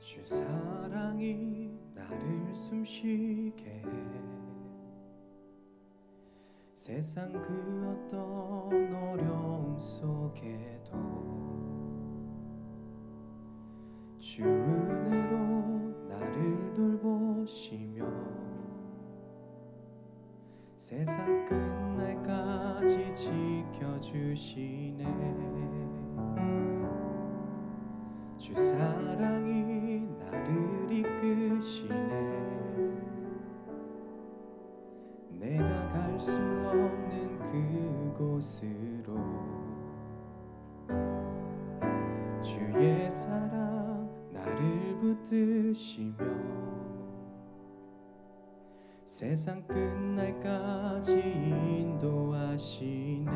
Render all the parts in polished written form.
주 사랑이 나를 숨쉬게 해. 세상 그 어떤 어려움 속에도 주 은혜로 나를 돌보시며 세상 끝날까지 지켜주시네. 주 사랑이 나를 이끄시네. 내가 갈 수 없는 그곳으로 주의 사랑 나를 붙드시며 세상 끝날까지 인도하시네.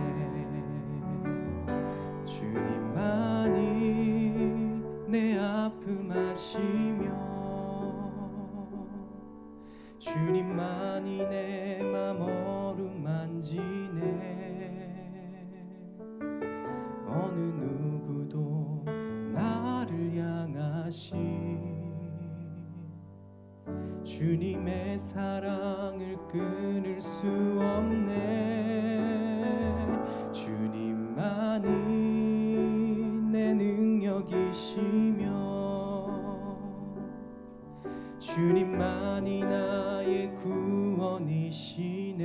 주님만이 내 아픔 아시며 주님만이 내 맘 어루만지네. 어느 누구도 나를 향하신 주님의 사랑을 끊을 수 없네. 주님만이 내 능력이시며 주님만이 나의 구원이시네.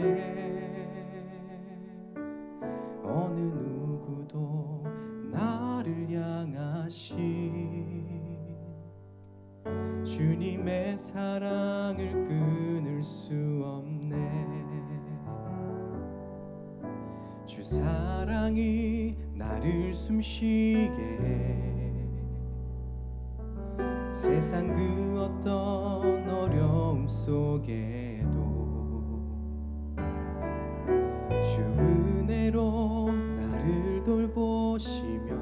어느 누구도 나를 향하신 주님의 사랑을 끊을 수 없네. 주 사랑이 나를 숨쉬게 해. 세상 그 어떤 어려움 속에도 주 은혜로 나를 돌보시며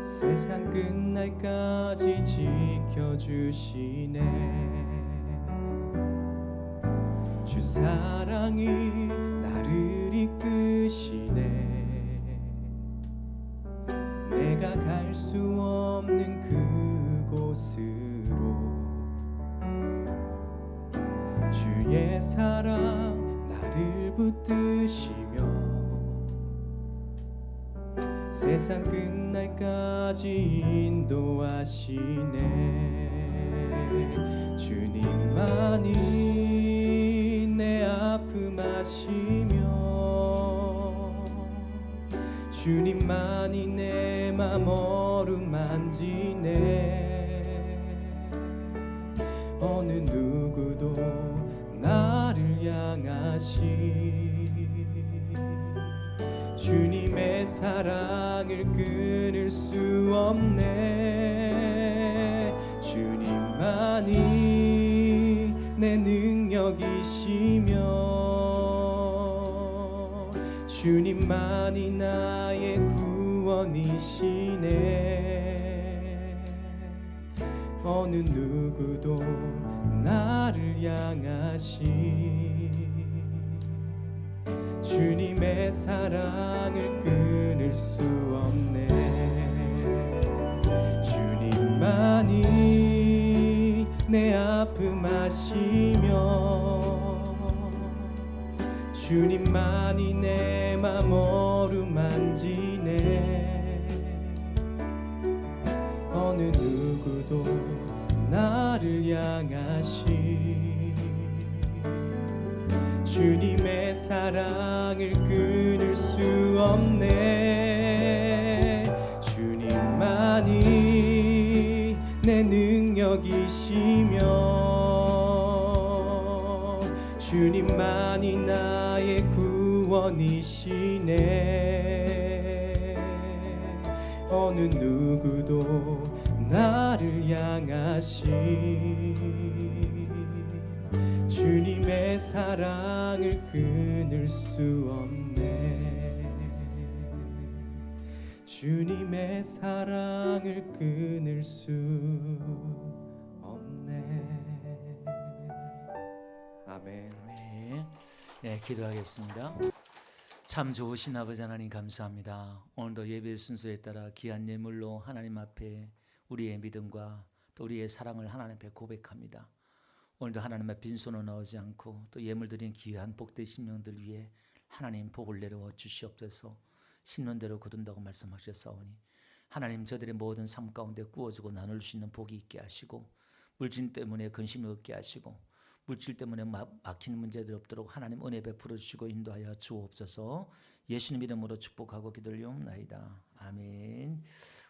세상 끝날까지 지켜주시네. 주 사랑이 나를 이끄시네. 내가 갈 수 없는 그곳으로 주의 사랑 나를 붙드시며 세상 끝날까지 인도하시네. 주님만이 내 아픔 아시며 주님만이 내 맘 어루만지네. 어느 누구도 나를 향하신 주님의 사랑을 끊을 수 없네. 주님만이 내 능력이시며 주님만이 나의 구원이시네. 어느 누구도 나를 향하신 주님의 사랑을 끊을 수 없네. 주님만이 내 아픔 아시며 주님만이 내 맘 어루만지네. 어느 누구도 나를 향하신 주님의 사랑을 끊을 수 없네. 주님만이 내 능력이시며 주님만이 나의 구원이시네. 어느 누구도 나를 향하신 주님의 사랑을 끊을 수 없네. 주님의 사랑을 끊을 수 없네. 아멘. 네, 기도하겠습니다. 참 좋으신 아버지 하나님 감사합니다. 오늘도 예배 순서에 따라 귀한 예물로 하나님 앞에 우리의 믿음과 또 우리의 사랑을 하나님 앞에 고백합니다. 오늘도 하나님의 빈손으로 나오지 않고 또 예물 드린 귀한 복된 심령들 위해 하나님 복을 내려와 주시옵소서. 심는 대로 거둔다고 말씀하셨사오니 하나님 저들의 모든 삶 가운데 구워주고 나눌 수 있는 복이 있게 하시고 물질 때문에 근심이 없게 하시고 물질 때문에 막히는 문제들이 없도록 하나님 은혜 베풀어 주시고 인도하여 주옵소서. 예수님 이름으로 축복하고 기도리옵나이다. 아멘.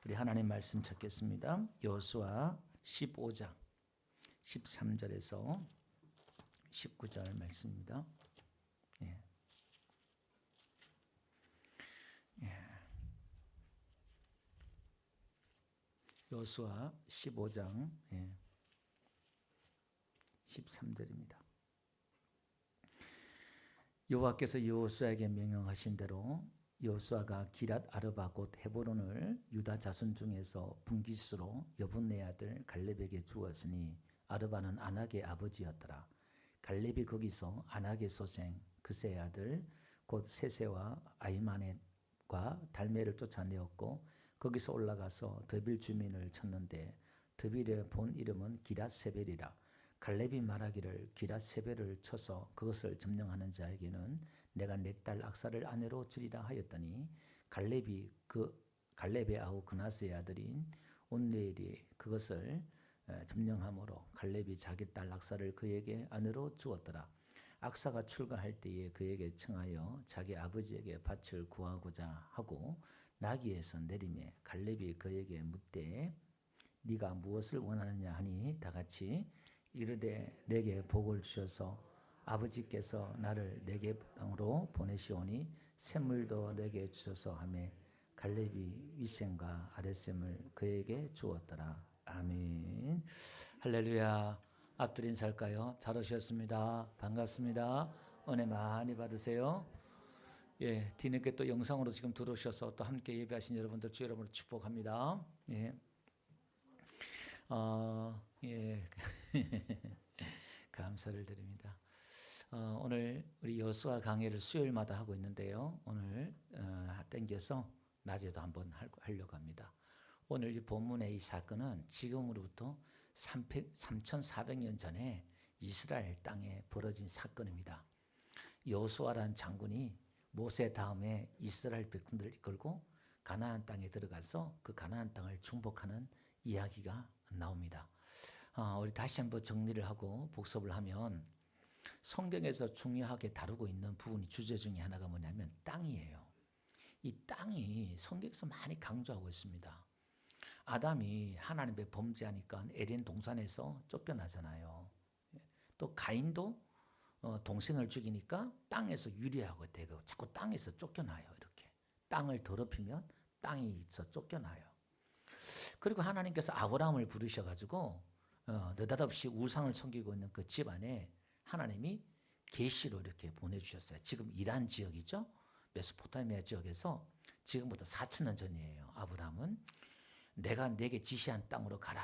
우리 하나님 말씀 찾겠습니다. 여호수아 15장 13절에서 19절 말씀입니다. 예. 여호수아 15장 13절입니다. 여호와께서 여호수아에게 명령하신 대로 여호수아가 기랏 아르바 곧 헤브론을 유다 자손 중에서 분깃으로 여분네 아들 갈렙에게 주었으니 아르바는 아낙의 아버지였더라. 갈렙이 거기서 아낙의 소생 그세의 아들 곧 세세와 아히마넷과 달메를 쫓아내었고 거기서 올라가서 드빌 주민을 쳤는데 드빌의 본 이름은 기랏세벨이라. 갈렙이 말하기를 기랏세벨을 쳐서 그것을 점령하는 자에게는 내가 내 딸 악사를 아내로 주리라 하였더니 갈렙의 아우 그나스의 아들인 온레일이 그것을 점령함으로 갈렙이 자기 딸 악사를 그에게 아내로 주었더라. 악사가 출가할 때에 그에게 청하여 자기 아버지에게 밭을 구하고자 하고 나귀에서 내리매 갈렙이 그에게 묻되 네가 무엇을 원하느냐 하니 다같이 이르되 내게 복을 주셔서 아버지께서 나를 내게 땅으로 보내시오니 샘물도 내게 주셔서 하매 갈렙이 윗샘과 아랫샘을 그에게 주었더라. 아멘. 할렐루야. 앞들 인사할까요? 잘 오셨습니다. 반갑습니다. 은혜 많이 받으세요. 예, 뒤늦게 또 영상으로 지금 들어오셔서 또 함께 예배하신 여러분들 주 여러분을 축복합니다. 예. 예. 감사를 드립니다. 오늘 우리 여호수아 강해를 수요일마다 하고 있는데요. 오늘 땡겨서 낮에도 한번 하려고 합니다. 오늘 이 본문의 이 사건은 지금으로부터 3,400년 전에 이스라엘 땅에 벌어진 사건입니다. 여호수아라는 장군이 모세 다음에 이스라엘 백성들을 이끌고 가나안 땅에 들어가서 그 가나안 땅을 정복하는 이야기가 나옵니다. 우리 다시 한번 정리를 하고 복습을 하면 성경에서 중요하게 다루고 있는 부분이 주제 중에 하나가 뭐냐면 땅이에요. 이 땅이 성경에서 많이 강조하고 있습니다. 아담이 하나님의 범죄하니까 에덴 동산에서 쫓겨나잖아요. 또 가인도 동생을 죽이니까 땅에서 유리하고 되고 자꾸 땅에서 쫓겨나요. 이렇게 땅을 더럽히면 땅에서 쫓겨나요. 그리고 하나님께서 아브라함을 부르셔가지고 느닷없이 우상을 섬기고 있는 그 집안에 하나님이 계시로 이렇게 보내주셨어요. 지금 이란 지역이죠. 메소포타미아 지역에서 지금부터 4,000년 전이에요. 아브라함은 내가 내게 지시한 땅으로 가라.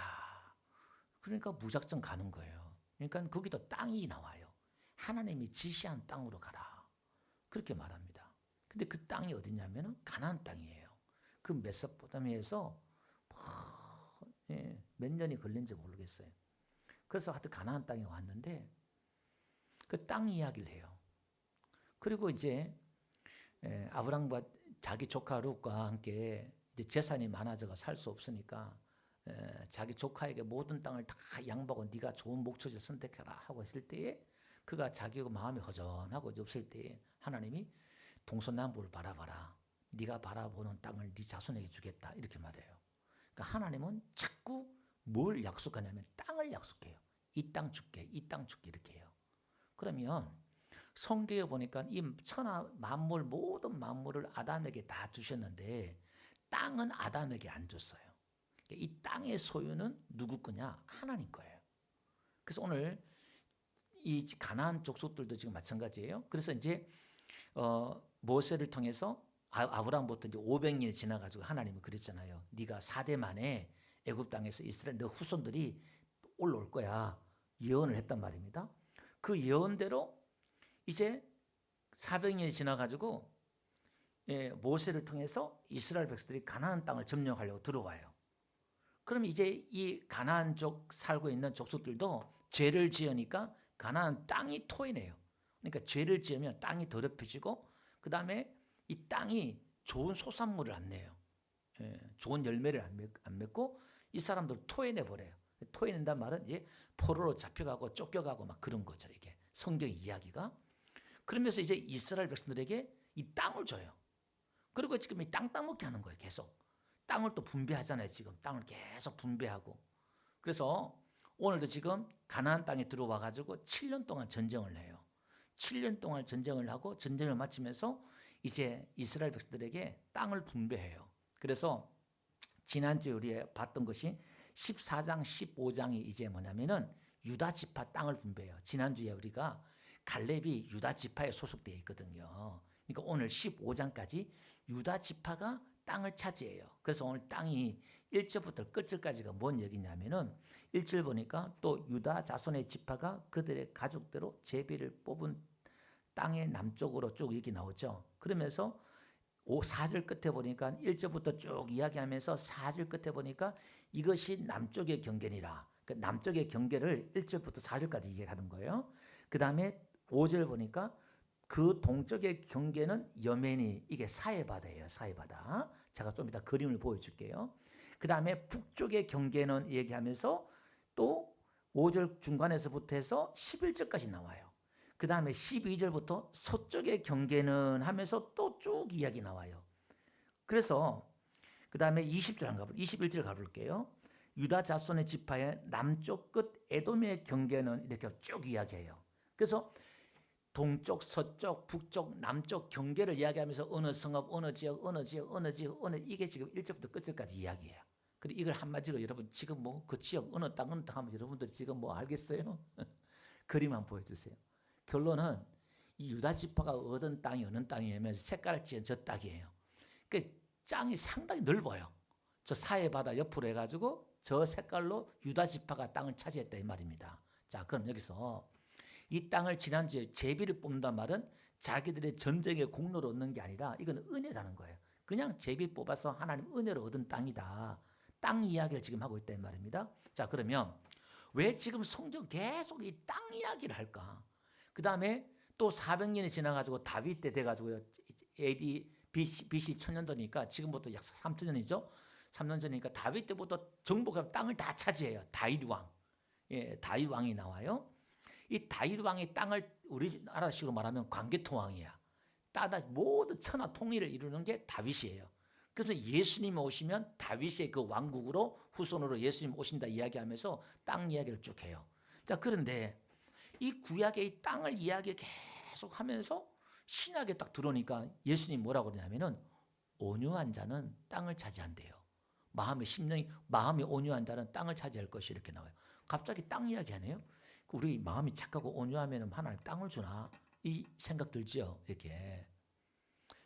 그러니까 무작정 가는 거예요. 그러니까 거기도 땅이 나와요. 하나님이 지시한 땅으로 가라. 그렇게 말합니다. 근데 그 땅이 어디냐면 가나안 땅이에요. 그 메소포타미아에서 몇 년이 걸린지 모르겠어요. 그래서 하여튼 가나안 땅에 왔는데 그 땅 이야기를 해요. 그리고 이제 아브람과 자기 조카 룻과 함께 이제 재산이 많아져가 살 수 없으니까 자기 조카에게 모든 땅을 다 양보하고 네가 좋은 목초지를 선택해라 하고 했을 때에 그가 자기가 마음이 허전하고 없을 때에 하나님이 동서남북을 바라봐라. 네가 바라보는 땅을 네 자손에게 주겠다 이렇게 말해요. 그러니까 하나님은 자꾸 뭘 약속하냐면 땅을 약속해요. 이 땅 줄게, 이 땅 줄게 이렇게 해요. 그러면 성경에 보니까 이 천하 만물 모든 만물을 아담에게 다 주셨는데 땅은 아담에게 안 줬어요. 이 땅의 소유는 누구 거냐? 하나님 거예요. 그래서 오늘 이 가나안 족속들도 지금 마찬가지예요. 그래서 이제 모세를 통해서 아브라함부터 이제 500년이 지나가지고 하나님이 그랬잖아요. 네가 4대 만에 애굽 땅에서 이스라엘 너 후손들이 올라올 거야. 예언을 했단 말입니다. 그 예언대로 이제 400년이 지나가지고 모세를 통해서 이스라엘 백성들이 가나안 땅을 점령하려고 들어와요. 그럼 이제 이 가나안족 살고 있는 족속들도 죄를 지으니까 가나안 땅이 토해내요. 그러니까 죄를 지으면 땅이 더럽혀지고 그 다음에 이 땅이 좋은 소산물을 안 내요. 좋은 열매를 안 맺고 이 사람들 토해내 버려요. 토해낸단 말은 이제 포로로 잡혀가고 쫓겨가고 막 그런 거죠. 이게 성경 이야기가. 그러면서 이제 이스라엘 백성들에게 이 땅을 줘요. 그리고 지금 이 땅 따먹게 하는 거예요. 계속 땅을 또 분배하잖아요. 지금 땅을 계속 분배하고. 그래서 오늘도 지금 가나안 땅에 들어와 가지고 7년 동안 전쟁을 해요. 7년 동안 전쟁을 하고 전쟁을 마치면서 이제 이스라엘 백성들에게 땅을 분배해요. 그래서 지난주에 우리 봤던 것이 14장, 15장이 이제 뭐냐면은 유다 지파 땅을 분배해요. 지난주에 우리가 갈렙이 유다 지파에 소속되어 있거든요. 그러니까 오늘 15장까지 유다 지파가 땅을 차지해요. 그래서 오늘 땅이 1절부터 끝절까지가 뭔 얘기냐면은 1절 보니까 또 유다 자손의 지파가 그들의 가족대로 제비를 뽑은 땅의 남쪽으로 쭉 이렇게 나오죠. 그러면서 4절 끝에 보니까 1절부터 쭉 이야기하면서 4절 끝에 보니까 이것이 남쪽의 경계니라. 그 남쪽의 경계를 1절부터 4절까지 얘기하는 거예요. 그 다음에 5절 보니까 그 동쪽의 경계는 여멘이 이게 사해바다예요. 사해바다. 제가 좀 이따 그림을 보여줄게요. 그 다음에 북쪽의 경계는 얘기하면서 또 5절 중간에서부터 해서 11절까지 나와요. 그 다음에 12절부터 서쪽의 경계는 하면서 또 쭉 이야기 나와요. 그래서 그 다음에 21절 가볼게요. 유다 자손의 지파의 남쪽 끝 에돔의 경계는 이렇게 쭉 이야기해요. 그래서 동쪽, 서쪽, 북쪽, 남쪽 경계를 이야기하면서 어느 성읍, 어느 지역, 이게 지금 1절부터 끝절까지 이야기해요. 그리고 이걸 한마디로 여러분 지금 뭐 그 지역 어느 땅 하면 여러분들 지금 뭐 알겠어요? 그림 한번 보여주세요. 결론은 이 유다 지파가 얻은 땅이 어느 땅이냐면 색깔을 지은 저 땅이에요. 그 땅이 상당히 넓어요. 저 사해바다 옆으로 해가지고 저 색깔로 유다 지파가 땅을 차지했다 이 말입니다. 자, 그럼 여기서 이 땅을 지난주에 제비를 뽑는단 말은 자기들의 전쟁의 공로를 얻는 게 아니라 이건 은혜라는 거예요. 그냥 제비 뽑아서 하나님 은혜로 얻은 땅이다. 땅 이야기를 지금 하고 있다 이 말입니다. 자, 그러면 왜 지금 성경 계속 이 땅 이야기를 할까? 그 다음에 또 400년이 지나가지고 다윗 때 돼가지고 AD BC 1000년도니까 지금부터 약 3000년이죠. 3년 전이니까 다윗 때부터 정복하고 땅을 다 차지해요. 다윗 왕. 예, 다윗 왕이 나와요. 이 다윗 왕의 땅을 우리나라식으로 말하면 광개토 왕이야. 따다 모든 천하 통일을 이루는 게 다윗이에요. 그래서 예수님이 오시면 다윗의 그 왕국으로 후손으로 예수님 오신다 이야기하면서 땅 이야기를 쭉 해요. 자, 그런데 이 구약의 이 땅을 이야기 계속 하면서 신약에 딱 들어오니까 예수님 뭐라고 그러냐면은 온유한 자는 땅을 차지한대요. 마음이 온유한 자는 땅을 차지할 것이 이렇게 나와요. 갑자기 땅 이야기 하네요. 우리 마음이 착하고 온유하면 하나님 땅을 주나 이 생각 들지요. 이렇게.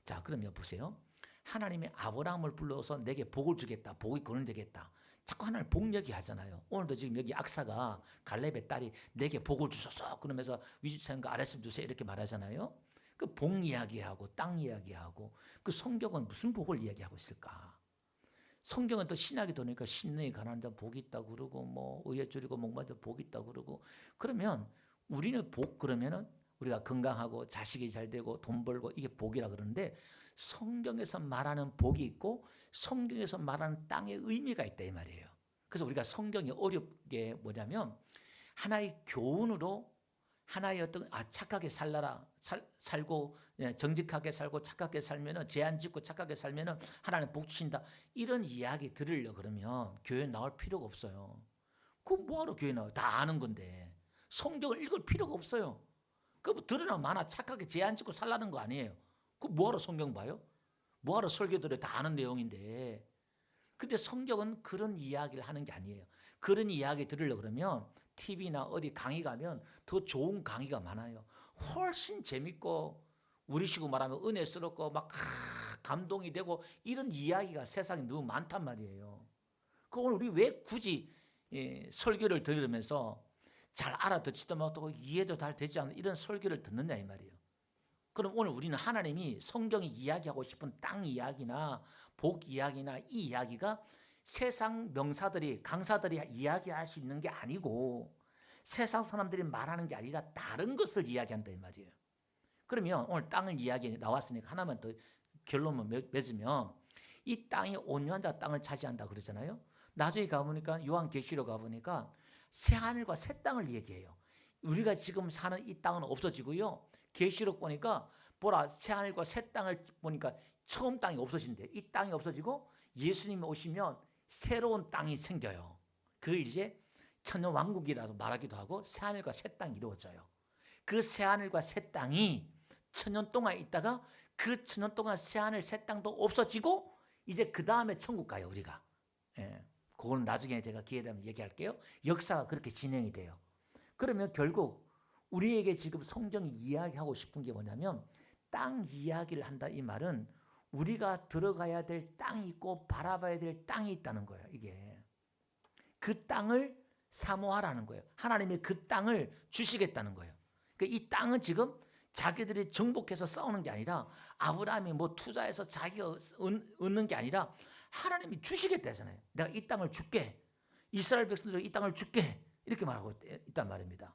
자, 그러면 보세요. 하나님이 아브라함을 불러서 내게 복을 주겠다. 복이 거론되겠다. 자꾸 하나님 복 얘기하잖아요. 오늘도 지금 여기 악사가 갈렙의 딸이 내게 복을 주소서 그러면서 위주생과 아랫심 주세요 이렇게 말하잖아요. 그 복 이야기하고 땅 이야기하고 그 성경은 무슨 복을 이야기하고 있을까? 성경은 또 신학이 도니까 신령이 가난한 자 복이 있다고 그러고 뭐 의에 줄이고 목마른 자 복이 있다고 그러고 그러면 우리는 복 그러면은 우리가 건강하고 자식이 잘 되고 돈 벌고 이게 복이라 그러는데 성경에서 말하는 복이 있고 성경에서 말하는 땅의 의미가 있다 이 말이에요. 그래서 우리가 성경이 어렵게 뭐냐면 하나의 교훈으로 하나의 어떤 착하게 살고 정직하게 살고 착하게 살면은 죄 안 짓고 착하게 살면은 하나님 복 주신다 이런 이야기 들으려 그러면 교회 나올 필요가 없어요. 그 뭐하러 교회 나와요? 다 아는 건데 성경을 읽을 필요가 없어요. 그 들으나 마나 착하게 죄 안 짓고 살라는 거 아니에요. 그 뭐하러 성경 봐요? 뭐하러 설교 들어요? 다 아는 내용인데. 근데 성경은 그런 이야기를 하는 게 아니에요. 그런 이야기 들으려고 그러면 TV나 어디 강의 가면 더 좋은 강의가 많아요. 훨씬 재밌고 우리식으로 말하면 은혜스럽고 막 감동이 되고 이런 이야기가 세상에 너무 많단 말이에요. 그 오늘 우리 왜 굳이 설교를 들으면서 잘 알아듣지도 못하고 이해도 잘 되지 않는 이런 설교를 듣느냐 이 말이에요. 그럼 오늘 우리는 하나님이 성경이 이야기하고 싶은 땅 이야기나 복 이야기나 이 이야기가 세상 명사들이 강사들이 이야기할 수 있는 게 아니고 세상 사람들이 말하는 게 아니라 다른 것을 이야기한다 이 말이에요. 그러면 오늘 땅을 이야기 나왔으니까 하나만 더 결론만 맺으면 이 땅이 온유한 자 땅을 차지한다 그러잖아요. 나중에 가보니까 요한계시록 가보니까 새 하늘과 새 땅을 얘기해요. 우리가 지금 사는 이 땅은 없어지고요. 계시록 보니까 보라 새 하늘과 새 땅을 보니까 처음 땅이 없어진대. 이 땅이 없어지고 예수님이 오시면 새로운 땅이 생겨요. 그걸 이제 천년 왕국이라고 말하기도 하고 새 하늘과 새 땅이 이루어져요. 그 새 하늘과 새 땅이 천년 동안 있다가 그 천년 동안 새 하늘 새 땅도 없어지고 이제 그 다음에 천국 가요 우리가. 예, 그건 나중에 제가 기회 되면 얘기할게요. 역사가 그렇게 진행이 돼요. 그러면 결국 우리에게 지금 성경이 이야기하고 싶은 게 뭐냐면 땅 이야기를 한다 이 말은 우리가 들어가야 될 땅이 있고 바라봐야 될 땅이 있다는 거예요. 이게 그 땅을 사모하라는 거예요. 하나님이 그 땅을 주시겠다는 거예요. 그러니까 이 땅은 지금 자기들이 정복해서 싸우는 게 아니라 아브라함이 뭐 투자해서 자기가 얻는 게 아니라 하나님이 주시겠다잖아요. 내가 이 땅을 줄게. 이스라엘 백성들에게 이 땅을 줄게. 이렇게 말하고 있단 말입니다.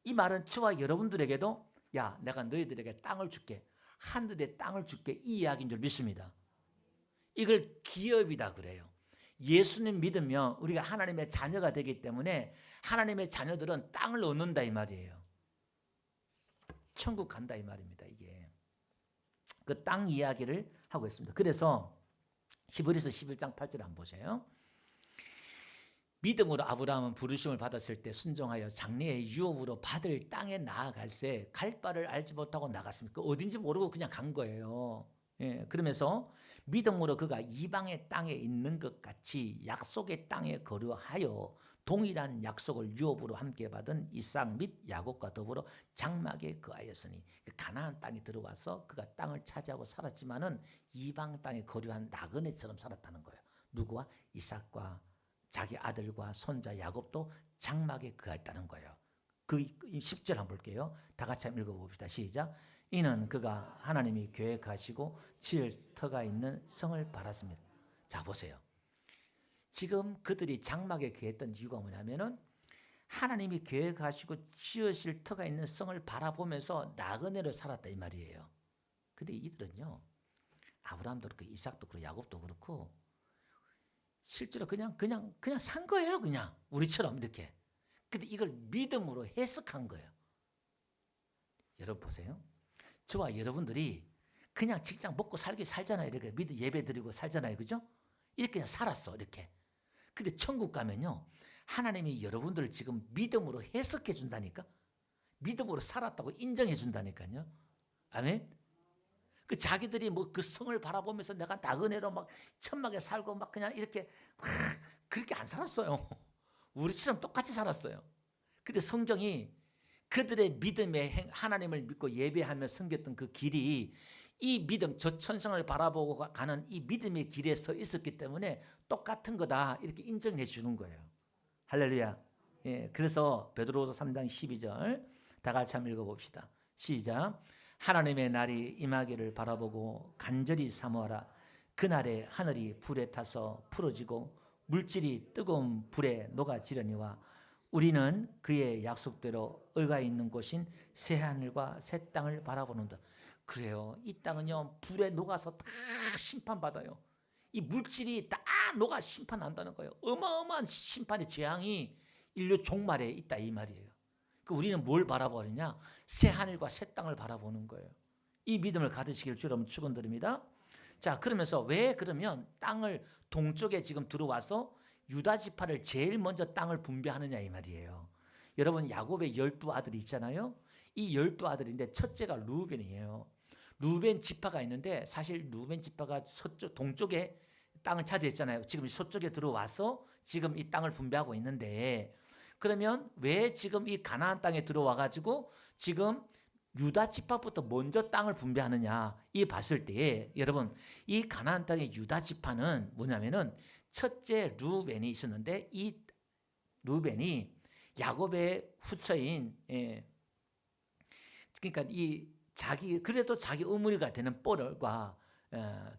이 말은 저와 여러분들에게도 야 내가 너희들에게 땅을 줄게. 하늘의 땅을 줄게. 이 이야기인 줄 믿습니다. 이걸 기업이다 그래요. 예수님 믿으면 우리가 하나님의 자녀가 되기 때문에 하나님의 자녀들은 땅을 얻는다 이 말이에요. 천국 간다 이 말입니다. 이게 그 땅 이야기를 하고 있습니다. 그래서 히브리서 11장 8절 한번 보세요. 믿음으로 아브라함은 부르심을 받았을 때 순종하여 장래의 유업으로 받을 땅에 나아갈새 갈 바를 알지 못하고 나갔습니다. 어딘지 모르고 그냥 간 거예요. 예, 그러면서 믿음으로 그가 이방의 땅에 있는 것 같이 약속의 땅에 거류하여 동일한 약속을 유업으로 함께 받은 이삭 및 야곱과 더불어 장막에 거하였으니 가나안 땅에 들어와서 그가 땅을 차지하고 살았지만은 이방 땅에 거류한 나그네처럼 살았다는 거예요. 누구와? 이삭과 자기 아들과 손자 야곱도 장막에 거했다는 거예요. 그 10절 한번 볼게요. 다 같이 한번 읽어봅시다. 시작. 이는 그가 하나님이 계획하시고 지을 터가 있는 성을 바랐습니다. 자 보세요. 지금 그들이 장막에 거했던 이유가 뭐냐면은 하나님이 계획하시고 지으실 터가 있는 성을 바라보면서 나그네로 살았다 이 말이에요. 근데 이들은요. 아브라함도 그렇고 이삭도 그렇고 야곱도 그렇고 실제로 그냥 산 거예요. 그냥 우리처럼 이렇게. 근데 이걸 믿음으로 해석한 거예요. 여러분 보세요. 저와 여러분들이 그냥 직장 먹고 살기 살잖아요. 이렇게 믿음 예배 드리고 살잖아요. 그죠? 이렇게 그냥 살았어. 이렇게. 근데 천국 가면요. 하나님이 여러분들을 지금 믿음으로 해석해 준다니까. 믿음으로 살았다고 인정해 준다니까요. 아멘. 그 자기들이 뭐 그 성을 바라보면서 내가 나그네로 막 천막에 살고 막 그냥 이렇게 막 그렇게 안 살았어요. 우리처럼 똑같이 살았어요. 근데 성경이 그들의 믿음에 하나님을 믿고 예배하며 섬겼던 그 길이 이 믿음 저 천성을 바라보고 가는 이 믿음의 길에 서 있었기 때문에 똑같은 거다 이렇게 인정해 주는 거예요. 할렐루야. 예, 그래서 베드로후서 3장 12절 다 같이 한번 읽어봅시다. 시작. 하나님의 날이 임하기를 바라보고 간절히 사모하라. 그날에 하늘이 불에 타서 풀어지고 물질이 뜨거운 불에 녹아지려니와 우리는 그의 약속대로 의가 있는 곳인 새 하늘과 새 땅을 바라보는다. 그래요. 이 땅은요 불에 녹아서 다 심판받아요. 이 물질이 다 녹아 심판한다는 거예요. 어마어마한 심판의 재앙이 인류 종말에 있다 이 말이에요. 우리는 뭘 바라보느냐? 새 하늘과 새 땅을 바라보는 거예요. 이 믿음을 가지시길 주 여러분 축원드립니다. 자, 그러면서 왜 그러면 땅을 동쪽에 지금 들어와서 유다 지파를 제일 먼저 땅을 분배하느냐 이 말이에요. 여러분 야곱의 12아들이 있잖아요. 이 12아들인데 첫째가 루벤이에요. 루벤 지파가 있는데 사실 루벤 지파가 서쪽 동쪽에 땅을 차지했잖아요. 지금 서쪽에 들어와서 지금 이 땅을 분배하고 있는데 그러면 왜 지금 이 가나안 땅에 들어와 가지고 지금 유다 지파부터 먼저 땅을 분배하느냐 이 봤을 때 여러분 이 가나안 땅의 유다 지파는 뭐냐면은 첫째 루벤이 있었는데 이 루벤이 야곱의 후처인 그러니까 이 자기 그래도 자기 어머니가 되는 뻘과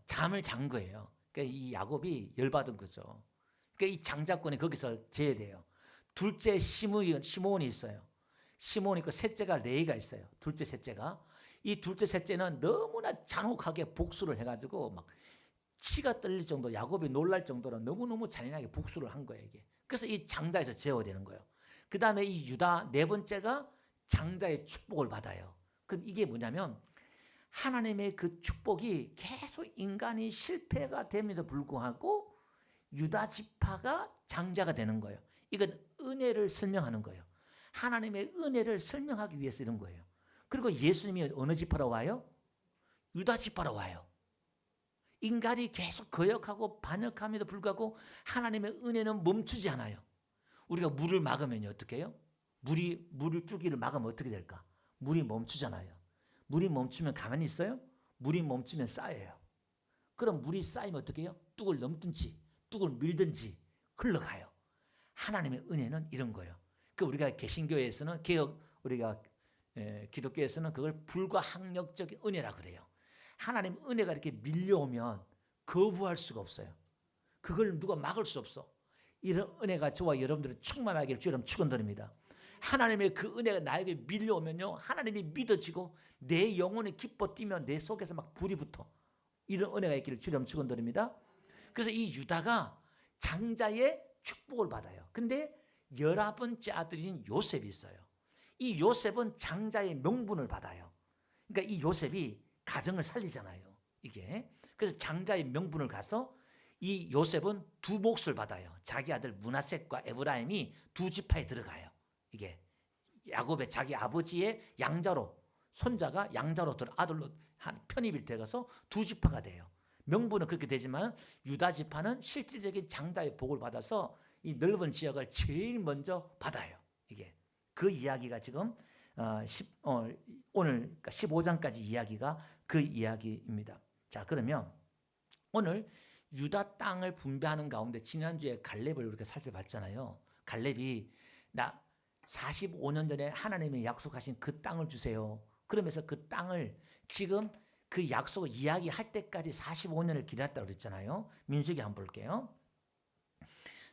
잠을 잔 거예요. 그러니까 이 야곱이 열받은 거죠. 그러니까 이 장자권이 거기서 제외돼요. 둘째 시므온이 있어요. 시므온이 있고 셋째가 레이가 있어요. 둘째 셋째가. 이 둘째 셋째는 너무나 잔혹하게 복수를 해가지고 막 치가 떨릴 정도, 야곱이 놀랄 정도로 너무너무 잔인하게 복수를 한 거예요. 이게. 그래서 이 장자에서 제어되는 거예요. 그 다음에 이 유다 네 번째가 장자의 축복을 받아요. 그럼 이게 뭐냐면 하나님의 그 축복이 계속 인간이 실패가 됨에도 불구하고 유다 지파가 장자가 되는 거예요. 이건 은혜를 설명하는 거예요. 하나님의 은혜를 설명하기 위해서 이런 거예요. 그리고 예수님이 어느 지파로 와요? 유다 지파로 와요. 인간이 계속 거역하고 반역함에도 불구하고 하나님의 은혜는 멈추지 않아요. 우리가 물을 막으면 어떻게 해요? 물을 쭈기를 막으면 어떻게 될까? 물이 멈추잖아요. 물이 멈추면 가만히 있어요? 물이 멈추면 쌓여요. 그럼 물이 쌓이면 어떻게 해요? 뚝을 넘든지 뚝을 밀든지 흘러가요. 하나님의 은혜는 이런 거예요. 그 우리가 개신교에서는 우리가 기독교에서는 그걸 불가항력적인 은혜라고 그래요. 하나님 은혜가 이렇게 밀려오면 거부할 수가 없어요. 그걸 누가 막을 수 없어. 이런 은혜가 저와 여러분들을 충만하기를 주여 축원드립니다. 하나님의 그 은혜가 나에게 밀려오면요, 하나님이 믿어지고 내 영혼이 기뻐 뛰면 내 속에서 막 불이 붙어. 이런 은혜가 있기를 주여 축원드립니다. 그래서 이 유다가 장자의 축복을 받아요. 근데 11번째 아들인 요셉이 있어요. 이 요셉은 장자의 명분을 받아요. 그러니까 이 요셉이 가정을 살리잖아요. 이게. 그래서 장자의 명분을 가서 이 요셉은 두 몫을 받아요. 자기 아들 므낫셋과 에브라임이 두 지파에 들어가요. 이게 야곱의 자기 아버지의 양자로, 손자가 양자로 아들로 편입이 되어서 두 지파가 돼요. 명분은 그렇게 되지만 유다 지파는 실질적인 장자의 복을 받아서 이 넓은 지역을 제일 먼저 받아요. 이게 그 이야기가 지금 오늘 15장까지 이야기가 그 이야기입니다. 자, 그러면 오늘 유다 땅을 분배하는 가운데 지난주에 갈렙을 우리가 살펴봤잖아요. 갈렙이 나 45년 전에 하나님이 약속하신 그 땅을 주세요. 그러면서 그 땅을 지금 그 약속을 이야기할 때까지 45년을 기다렸다고 그랬잖아요. 민수기 한번 볼게요.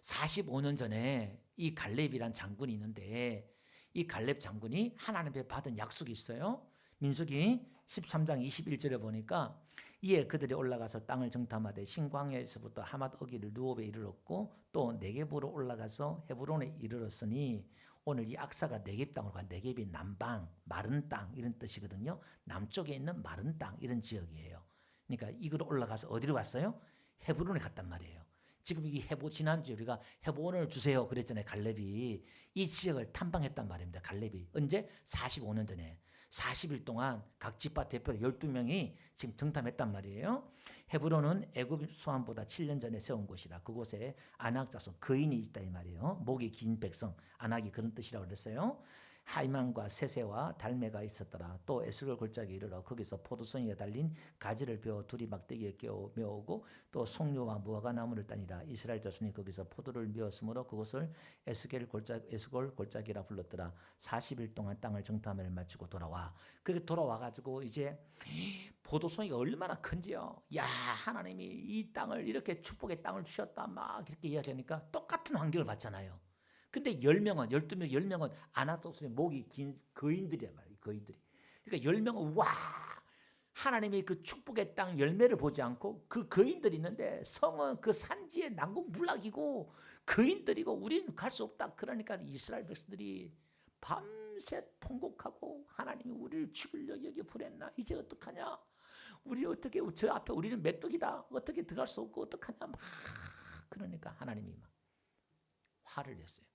45년 전에 이 갈렙이란 장군이 있는데 이 갈렙 장군이 하나님 앞에 받은 약속이 있어요. 민수기 13장 21절에 보니까 이에 그들이 올라가서 땅을 정탐하되 신광야에서부터 하맛 어기를 누옵에 이르렀고 또 네겝으로 올라가서 헤브론에 이르렀으니 오늘 이 악사가 네겝 땅으로 간 네겝이 남방, 마른 땅 이런 뜻이거든요. 남쪽에 있는 마른 땅 이런 지역이에요. 그러니까 이거로 올라가서 어디로 갔어요? 헤브론에 갔단 말이에요. 지금 이 지난주에 우리가 헤브론을 주세요 그랬잖아요. 갈렙이 이 지역을 탐방했단 말입니다. 갈렙이 언제? 45년 전에 40일 동안 각 지파 대표 12명이 지금 정탐했단 말이에요. 헤브론은 애굽 수함보다 7년 전에 세운 곳이라 그곳에 아낙 자손 거인이 있다 이 말이에요. 목이 긴 백성 아낙이 그런 뜻이라고 그랬어요. 하이만과 세세와 달메가 있었더라. 또 에스겔 골짜기에 이르러 거기서 포도송이가 달린 가지를 베어 둘이 막대기에 끼워 메우고 또 송류와 무화과 나무를 따니라. 이스라엘 자손이 거기서 포도를 메었으므로 그곳을 에스겔 골짜기라 불렀더라. 40일 동안 땅을 정탐을 마치고 돌아와. 그렇게 돌아와가지고 이제 포도송이가 얼마나 큰지요. 야, 하나님이 이 땅을 이렇게 축복의 땅을 주셨다 막 이렇게 이야기하니까 똑같은 환경을 받잖아요. 근데 10명은 12명 10명은 아낙자손의 목이 긴 거인들이란 말이에요. 거인들이. 그러니까 10명은 와 하나님의 그 축복의 땅 열매를 보지 않고 그 거인들이 있는데 성은 그 산지에 난공불락이고 거인들이고 우리는 갈 수 없다. 그러니까 이스라엘 백성들이 밤새 통곡하고 하나님이 우리를 죽이려 여기 보냈나 이제 어떡하냐. 우리 어떻게 저 앞에 우리는 메뚜기다. 어떻게 들어갈 수 없고 어떡하냐. 막 그러니까 하나님이 막 화를 냈어요.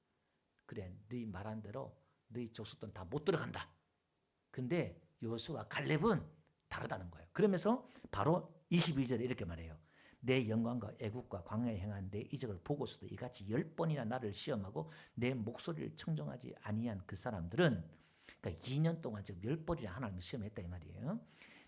그래, 너희 말한 대로 너희 족속들은 다 못 들어간다. 근데 여호수아와 갈렙은 다르다는 거예요. 그러면서 바로 22절에 이렇게 말해요. 내 영광과 애국과 광야에 행한 내 이적을 보고서도 이같이 10번이나 나를 시험하고 내 목소리를 청정하지 아니한 그 사람들은 그러니까 2년 동안 지금 10번이나 하나님을 시험했다 이 말이에요.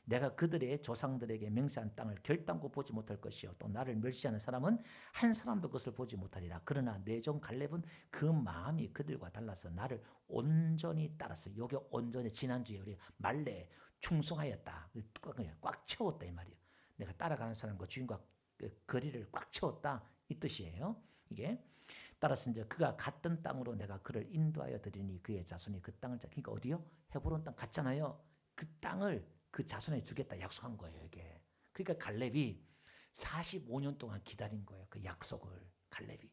내가 그들의 조상들에게 맹세한 땅을 결단코 보지 못할 것이요 또 나를 멸시하는 사람은 한 사람도 그것을 보지 못하리라. 그러나 내 종 갈렙은 그 마음이 그들과 달라서 나를 온전히 따랐어. 요게 온전히 지난주에 우리 말레 충성하였다. 꽉 채웠다 이 말이에요. 내가 따라가는 사람과 주인과 그 거리를 꽉 채웠다 이 뜻이에요. 이게 따라서 이제 그가 갔던 땅으로 내가 그를 인도하여 드리니 그의 자손이 그 땅을 그러니까 어디요? 헤브론 땅 갔잖아요. 그 땅을 그 자손에 주겠다 약속한 거예요, 이게. 그러니까 갈렙이 45년 동안 기다린 거예요. 그 약속을 갈렙이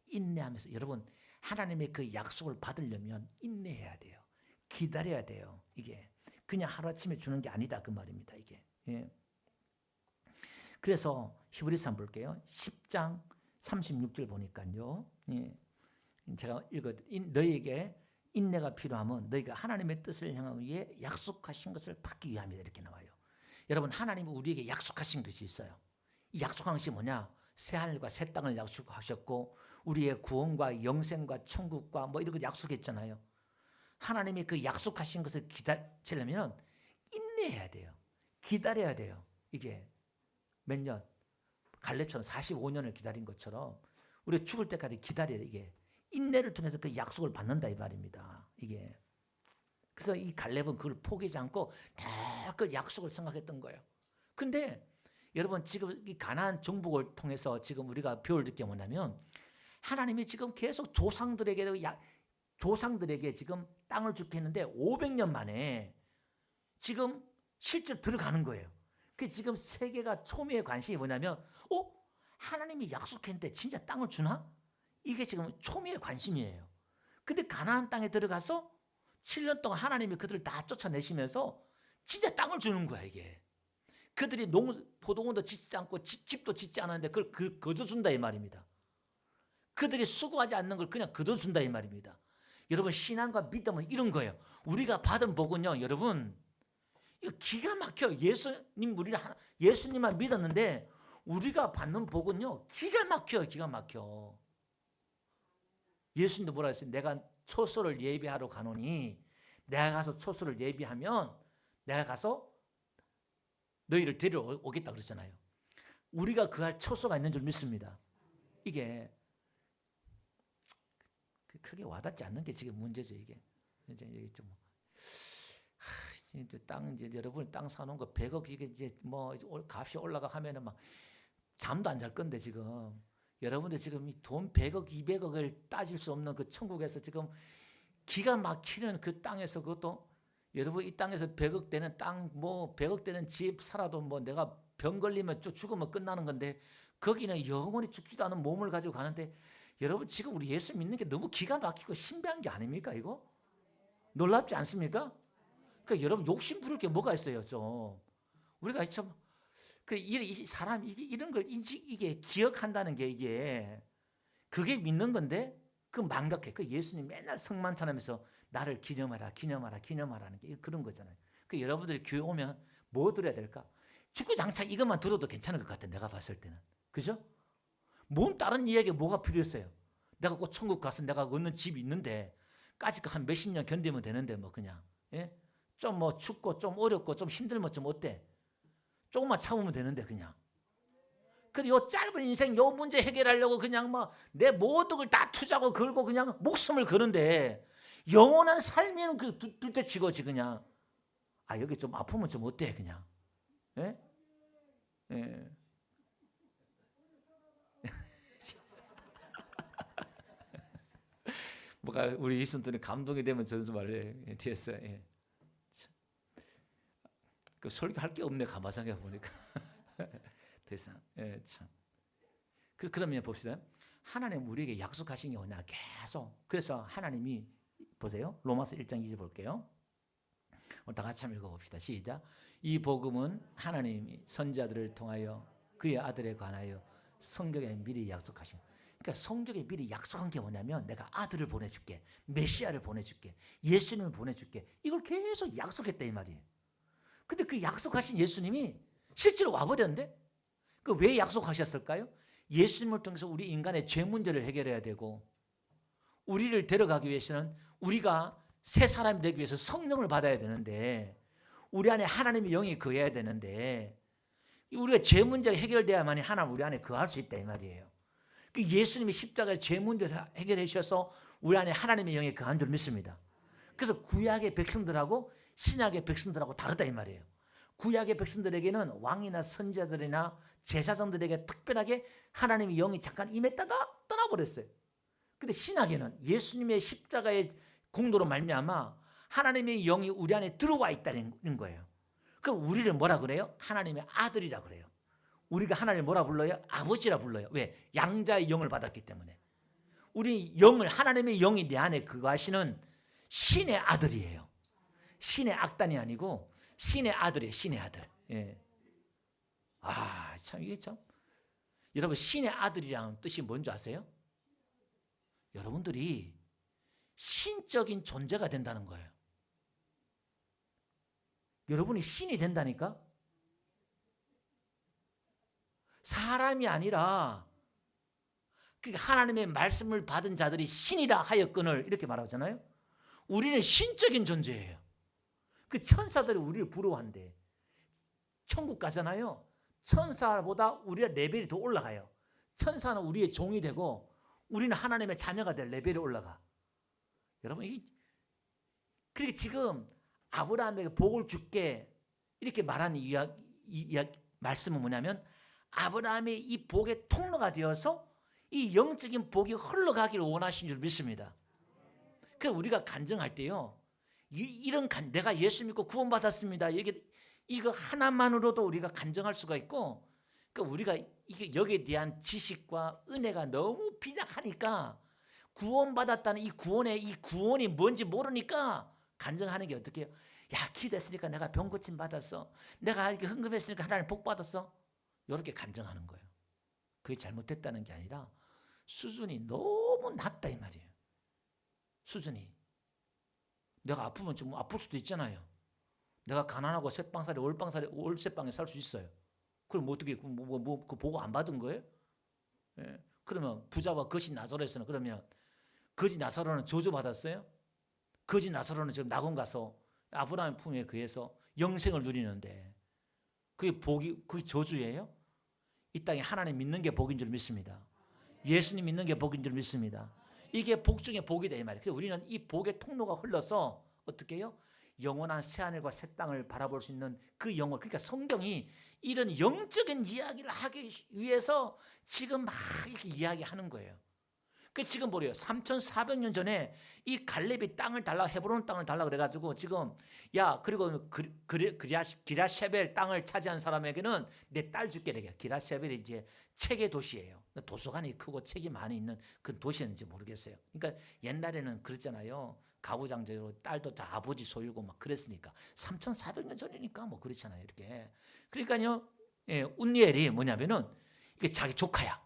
인내하면서 여러분 하나님의 그 약속을 받으려면 인내해야 돼요. 기다려야 돼요. 이게 그냥 하루아침에 주는 게 아니다 그 말입니다. 이게. 예. 그래서 히브리서 한번 볼게요. 10장 36절 보니까요. 예. 제가 너희에게 인내가 필요하면 너희가 하나님의 뜻을 향하기 위해 약속하신 것을 받기 위함이다 이렇게 나와요. 여러분 하나님은 우리에게 약속하신 것이 있어요. 이 약속한 것이 뭐냐? 새하늘과 새 땅을 약속하셨고 우리의 구원과 영생과 천국과 뭐 이런 거 약속했잖아요. 하나님이 그 약속하신 것을 기다리려면 인내해야 돼요. 기다려야 돼요. 이게 몇 년? 갈렙처럼 45년을 기다린 것처럼 우리가 죽을 때까지 기다려야 이게 인내를 통해서 그 약속을 받는다 이 말입니다. 이게 그래서 이 갈렙은 그걸 포기하지 않고 다 그 약속을 생각했던 거예요. 근데 여러분 지금 이 가나안 정복을 통해서 지금 우리가 배울 게 뭐냐면 하나님이 지금 계속 조상들에게 지금 땅을 주게 했는데 500년 만에 지금 실제로 들어가는 거예요. 그 지금 세계가 초미의 관심이 뭐냐면 하나님이 약속했는데 진짜 땅을 주나? 이게 지금 초미의 관심이에요. 근데 가나안 땅에 들어가서 7년 동안 하나님이 그들을 다 쫓아내시면서 진짜 땅을 주는 거야 이게. 그들이 포도원도 짓지 않고 집도 짓지 않았는데 그걸 거둬준다 이 말입니다. 그들이 수고하지 않는 걸 그냥 거둬준다 이 말입니다. 여러분 신앙과 믿음은 이런 거예요. 우리가 받은 복은요 여러분 이거 기가 막혀요. 예수님만 믿었는데 우리가 받는 복은요 기가 막혀요. 기가 막혀. 예수님도 뭐라 했어요? 내가 초소를 예비하러 가노니 내가 가서 초소를 예비하면 내가 가서 너희를 데려오겠다 그랬잖아요. 우리가 그 할 초소가 있는 줄 믿습니다. 이게 크게 와닿지 않는 게 지금 문제죠. 이게 이제 좀 땅 이제 여러분 땅 사놓은 거 100억 이게 뭐 값이 올라가 하면은 막 잠도 안 잘 건데 지금 여러분들 지금 이 돈 100억 200억을 따질 수 없는 그 천국에서 지금 기가 막히는 그 땅에서 그것도 여러분 이 땅에서 100억 되는 땅 뭐 100억 되는 집 살아도 뭐 내가 병 걸리면 죽으면 끝나는 건데 거기는 영원히 죽지도 않은 몸을 가지고 가는데 여러분 지금 우리 예수 믿는 게 너무 기가 막히고 신비한 게 아닙니까 이거? 놀랍지 않습니까? 그러니까 여러분 욕심 부릴 게 뭐가 있어요 좀. 우리가 참 이 사람 이런 걸 이게 기억한다는 게 이게 그게 믿는 건데 그 망각해. 그 예수님 맨날 성만찬하면서 나를 기념하라 기념하라는 게 그런 거잖아요. 그 여러분들이 교회 오면 뭐 들어야 될까? 주구장창 이것만 들어도 괜찮을 것 같아 내가 봤을 때는. 그죠? 뭔 다른 이야기 뭐가 필요했어요? 내가 꼭 천국 가서 내가 얻는 집이 있는데 까짓 거 한 몇십 년 견디면 되는데 뭐 그냥 예? 좀 뭐 춥고 좀 어렵고 좀 힘들면 좀 어때? 조금만 참으면 되는데 그냥. 그리고 요 짧은 인생 요 문제 해결하려고 그냥 뭐 내 모든 걸 다 투자하고 걸고 그냥 목숨을 거는데 영원한 삶에는 그 둘째치고지 그냥 여기 좀 아프면 좀 어때 그냥. 예? 예. 뭐가 우리 이순들은 감동이 되면 저도 좀 말해 뒤에서 예. 그 설교할 게 없네 가만 생각해 보니까 대상 예, 참. 그러면 봅시다. 하나님 우리에게 약속하신 게 뭐냐 계속. 그래서 하나님이 보세요. 로마서 1장 2절 볼게요. 오늘 다 같이 한번 읽어봅시다. 시작. 이 복음은 하나님이 선지자들을 통하여 그의 아들에 관하여 성경에 미리 약속하신. 그러니까 성경에 미리 약속한 게 뭐냐면 내가 아들을 보내줄게, 메시아를 보내줄게, 예수님을 보내줄게. 이걸 계속 약속했다 이 말이에요. 근데 그 약속하신 예수님이 실제로 와버렸는데 그 왜 약속하셨을까요? 예수님을 통해서 우리 인간의 죄 문제를 해결해야 되고 우리를 데려가기 위해서는 우리가 새 사람이 되기 위해서 성령을 받아야 되는데 우리 안에 하나님의 영이 거해야 되는데 우리가 죄 문제가 해결돼야만이 하나님 우리 안에 거할 수 있다 이 말이에요. 그 예수님이 십자가에 죄 문제를 해결해 주셔서 우리 안에 하나님의 영이 거한 줄 믿습니다. 그래서 구약의 백성들하고 신약의 백성들하고 다르다 이 말이에요. 구약의 백성들에게는 왕이나 선지자들이나 제사장들에게 특별하게 하나님의 영이 잠깐 임했다가 쏴버렸어요. 근데 신학에는 예수님의 십자가의 공로로 말미암아 하나님의 영이 우리 안에 들어와 있다는 거예요. 그럼 우리를 뭐라 그래요? 하나님의 아들이라 그래요. 우리가 하나님을 뭐라 불러요? 아버지라 불러요. 왜? 양자의 영을 받았기 때문에. 우리 영을, 하나님의 영이 내 안에 거하시는 신의 아들이에요. 신의 악단이 아니고 신의 아들이에요. 신의 아들. 예. 아, 참 이게 참. 여러분, 신의 아들이라는 뜻이 뭔지 아세요? 여러분들이 신적인 존재가 된다는 거예요. 여러분이 신이 된다니까? 사람이 아니라, 그러니까 하나님의 말씀을 받은 자들이 신이라 하였거늘 이렇게 말하잖아요. 우리는 신적인 존재예요. 그 천사들이 우리를 부러워한대. 천국 가잖아요. 천사보다 우리가 레벨이 더 올라가요. 천사는 우리의 종이 되고 우리는 하나님의 자녀가 될 레벨이 올라가. 여러분, 그렇게 지금 아브라함에게 복을 줄게 이렇게 말하는 말씀은 뭐냐면, 아브라함이 이 복의 통로가 되어서 이 영적인 복이 흘러가기를 원하신 줄 믿습니다. 그래서 우리가 간증할 때요, 내가 예수 믿고 구원받았습니다, 이거 하나만으로도 우리가 간증할 수가 있고, 그러니까 우리가 여기에 대한 지식과 은혜가 너무 빈약하니까 구원받았다는 이 구원이 뭔지 모르니까 간증하는 게 어떻게 해요? 야, 기도했으니까 내가 병 고침 받았어. 내가 이렇게 헌금했으니까 하나님 복 받았어. 이렇게 간증하는 거예요. 그게 잘못됐다는 게 아니라 수준이 너무 낮다 이 말이에요. 수준이. 내가 아프면 좀 아플 수도 있잖아요. 내가 가난하고 쇠빵살이 올쇠빵에 살 수 있어요. 그럼 뭐 어떻게 그 보고 안 받은 거예요? 예. 그러면 부자와 거지 나사로에서는, 그러면 거지 나사로는 저주 받았어요? 거지 나사로는 지금 낙원 가서 아브라함의 품에 의해서 영생을 누리는데 그게 저주예요? 이 땅에 하나님 믿는 게 복인 줄 믿습니다. 예수님 믿는 게 복인 줄 믿습니다. 이게 복 중에 복이다 이 말이에요. 그래서 우리는 이 복의 통로가 흘러서 어떻게 해요? 영원한 새하늘과 새 땅을 바라볼 수 있는 그 영혼. 그러니까 성경이 이런 영적인 이야기를 하기 위해서 지금 막 이렇게 이야기하는 거예요. 그 지금 뭐래요? 3,400년 전에 이 갈렙이 땅을 달라, 헤브론 땅을 달라 그래가지고 지금 그리고 기라세벨 땅을 차지한 사람에게는 내 딸 줄게 되게. 기라세벨이 이제 책의 도시예요. 도서관이 크고 책이 많이 있는 그 도시였는지 모르겠어요. 그러니까 옛날에는 그랬잖아요. 가부장제로 딸도 다 아버지 소유고 막 그랬으니까 3,400년 전이니까 뭐 그렇잖아요. 이렇게. 그러니까요, 운니엘이 뭐냐면은 이게 자기 조카야.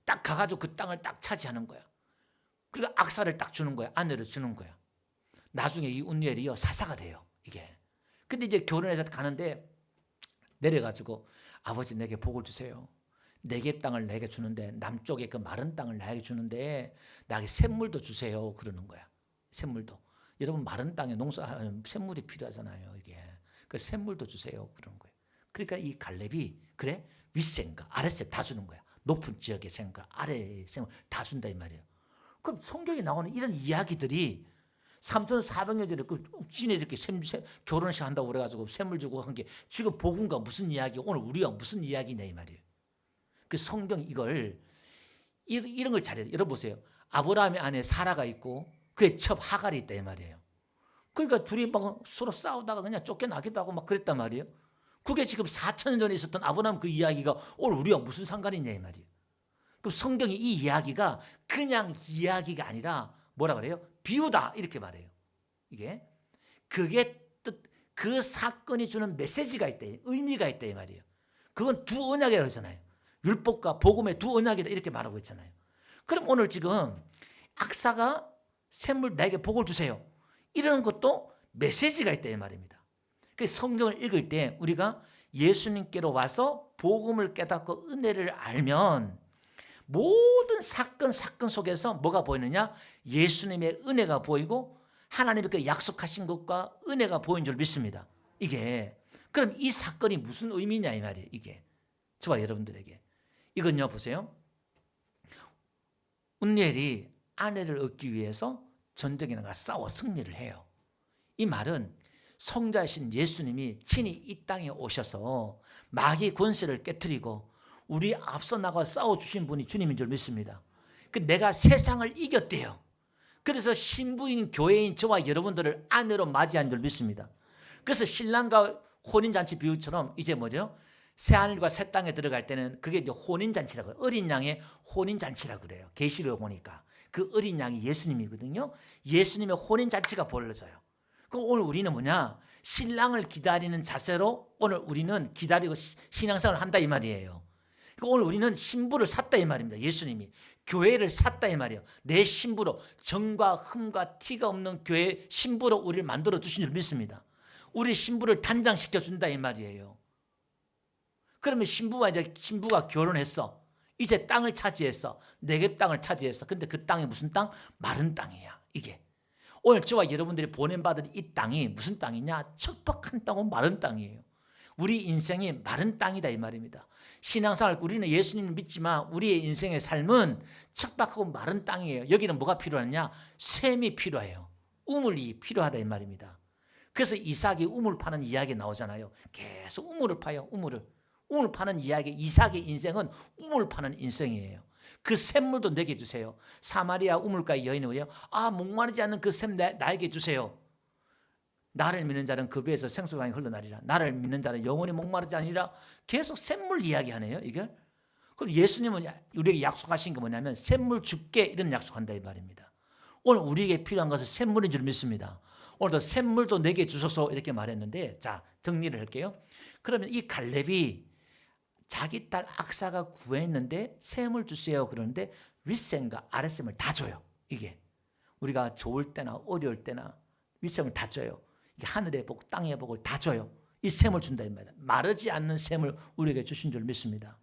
딱 가가지고 그 땅을 딱 차지하는 거야. 그리고 악사를 딱 주는 거야. 아내를 주는 거야. 나중에 이 운니엘이요 사사가 돼요. 이게. 근데 이제 결혼해서 가는데 내려가지고 아버지 내게 복을 주세요. 네개 땅을 내게 주는데 남쪽에 그 마른 땅을 나에게 주는데 나에게 샘물도 주세요. 그러는 거야. 샘물도. 여러분 마른 땅에 샘물이 필요하잖아요. 이게. 그 샘물도 주세요. 그러는 거예요. 그러니까 이 갈렙이 그래 윗샘과 아랫샘 다 주는 거야. 높은 지역의 샘과 아래의 샘을 다 준다 이 말이에요. 그럼 성경에 나오는 이런 이야기들이 3,400년 전에 지네들끼리 결혼식 한다고 그래가지고 샘물 주고 한 게 지금 복음과 무슨 이야기, 오늘 우리가 무슨 이야기냐 이 말이에요. 그 성경 이런 걸 잘해요. 여러분 보세요. 아브라함의 아내 사라가 있고 그의 첩 하갈이 있다 이 말이에요. 그러니까 둘이 막 서로 싸우다가 그냥 쫓겨나기도 하고 막 그랬단 말이에요. 그게 지금 4,000년 전에 있었던 아브라함 그 이야기가 오늘 우리와 무슨 상관이냐 이 말이에요. 그럼 성경이 이 이야기가 그냥 이야기가 아니라 뭐라 그래요? 비유다 이렇게 말해요. 그게 그 사건이 주는 메시지가 있다, 의미가 있다 이 말이에요. 그건 두 언약이라고 하잖아요. 율법과 복음의 두 언약이다 이렇게 말하고 있잖아요. 그럼 오늘 지금 악사가 샘물 나에게 복을 주세요. 이러는 것도 메시지가 있다 이 말입니다. 그 성경을 읽을 때 우리가 예수님께로 와서 복음을 깨닫고 은혜를 알면 모든 사건 속에서 뭐가 보이느냐? 예수님의 은혜가 보이고 하나님께 약속하신 것과 은혜가 보인 줄 믿습니다. 이게 그럼 이 사건이 무슨 의미냐 이 말이에요. 이게 저와 여러분들에게 이건요 보세요. 운니엘이 아내를 얻기 위해서 전쟁에 나가 싸워 승리를 해요. 이 말은 성자이신 예수님이 친히 이 땅에 오셔서 마귀 권세를 깨트리고 우리 앞서 나가 싸워주신 분이 주님인 줄 믿습니다. 그 내가 세상을 이겼대요. 그래서 신부인 교회인 저와 여러분들을 아내로 맞이한 줄 믿습니다. 그래서 신랑과 혼인잔치 비유처럼 이제 뭐죠? 새하늘과 새 땅에 들어갈 때는 그게 이제 혼인잔치라고 해요. 어린 양의 혼인잔치라고 그래요. 계시록 보니까 그 어린 양이 예수님이거든요. 예수님의 혼인잔치가 벌어져요. 그럼 오늘 우리는 뭐냐? 신랑을 기다리는 자세로 오늘 우리는 기다리고 신앙생활을 한다 이 말이에요. 오늘 우리는 신부를 샀다 이 말입니다. 예수님이 교회를 샀다 이 말이에요. 내 신부로, 정과 흠과 티가 없는 교회 신부로 우리를 만들어 주신 줄 믿습니다. 우리 신부를 단장시켜 준다 이 말이에요. 그러면 신부가 결혼했어. 이제 땅을 차지했어. 내게 땅을 차지했어. 근데 그 땅이 무슨 땅? 마른 땅이야. 이게 오늘 저와 여러분들이 보냄받은 이 땅이 무슨 땅이냐? 척박한 땅은 마른 땅이에요. 우리 인생이 마른 땅이다 이 말입니다. 신앙생활 우리는 예수님을 믿지만 우리의 인생의 삶은 척박하고 마른 땅이에요. 여기는 뭐가 필요하냐? 샘이 필요해요. 우물이 필요하다 이 말입니다. 그래서 이삭이 우물 파는 이야기 나오잖아요. 계속 우물을 파요. 우물 파는 이야기. 이삭의 인생은 우물 파는 인생이에요. 그 샘물도 내게 주세요. 사마리아 우물가의 여인이 왜요? 목마르지 않는 그 샘 나에게 주세요. 나를 믿는 자는 그 배에서 생수강이 흘러나리라. 나를 믿는 자는 영원히 목마르지 아니라. 계속 샘물 이야기하네요. 이게. 그럼 예수님은 우리에게 약속하신 게 뭐냐면 샘물 줄게 이런 약속한다 이 말입니다. 오늘 우리에게 필요한 것은 샘물인 줄 믿습니다. 오늘도 샘물도 내게 주소서 이렇게 말했는데, 자 정리를 할게요. 그러면 이 갈렙이 자기 딸 악사가 구했는데 샘을 주세요 그러는데 윗샘과 아랫샘을 다 줘요. 이게 우리가 좋을 때나 어려울 때나 윗샘을 다 줘요. 이게 하늘의 복, 땅의 복을 다 줘요. 이 샘을 준다 이 말이에요. 마르지 않는 샘을 우리에게 주신 줄 믿습니다.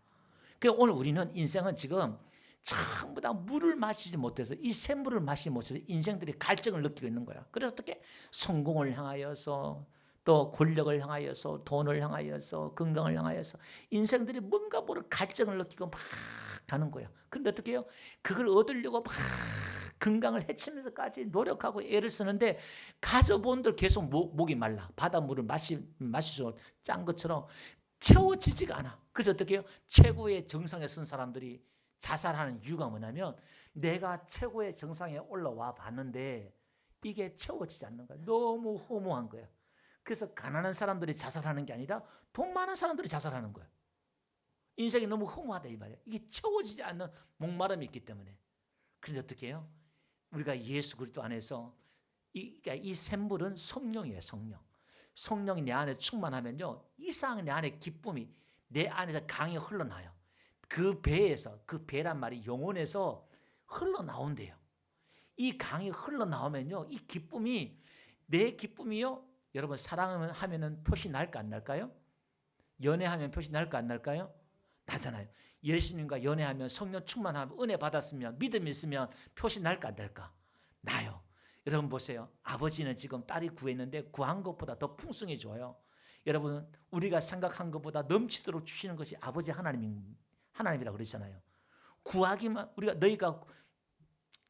그러니까 오늘 우리는 인생은 지금 전부 다 물을 마시지 못해서 이 샘물을 마시지 못해서 인생들이 갈증을 느끼고 있는 거야. 그래서 어떻게 성공을 향하여서 또 권력을 향하여서 돈을 향하여서 건강을 향하여서 인생들이 뭔가 모를 갈증을 느끼고 막 가는 거야. 그런데 어떻게 해요? 그걸 얻으려고 막 건강을 해치면서까지 노력하고 애를 쓰는데 가져본들 계속 목이 말라. 바닷물을 마시죠. 짠 것처럼 채워지지가 않아. 그래서 어떻게 해요? 최고의 정상에 쓴 사람들이 자살하는 이유가 뭐냐면 내가 최고의 정상에 올라와 봤는데 이게 채워지지 않는 거야. 너무 허무한 거야. 그래서 가난한 사람들이 자살하는 게 아니라 돈 많은 사람들이 자살하는 거야. 인생이 너무 허무하다 이 말이야. 이게 채워지지 않는 목마름이 있기 때문에. 그런데 어떻게 해요? 우리가 예수 그리스도 안에서 이 샘물은 성령이에요. 성령이 내 안에 충만하면요, 이상 내 안에 기쁨이 내 안에서 강이 흘러나요. 그 배에서, 그 배란 말이 영혼에서 흘러나온대요. 이 강이 흘러나오면요, 이 기쁨이, 내 기쁨이요, 여러분 사랑하면 표시 날까 안 날까요? 연애하면 표시 날까 안 날까요? 나잖아요. 예수님과 연애하면 성령 충만하면 은혜 받았으면 믿음이 있으면 표시 날까 안 날까? 나요. 여러분 보세요. 아버지는 지금 딸이 구했는데 구한 것보다 더 풍성해져요. 여러분 우리가 생각한 것보다 넘치도록 주시는 것이 아버지 하나님이라고 그러잖아요. 구하기만, 우리가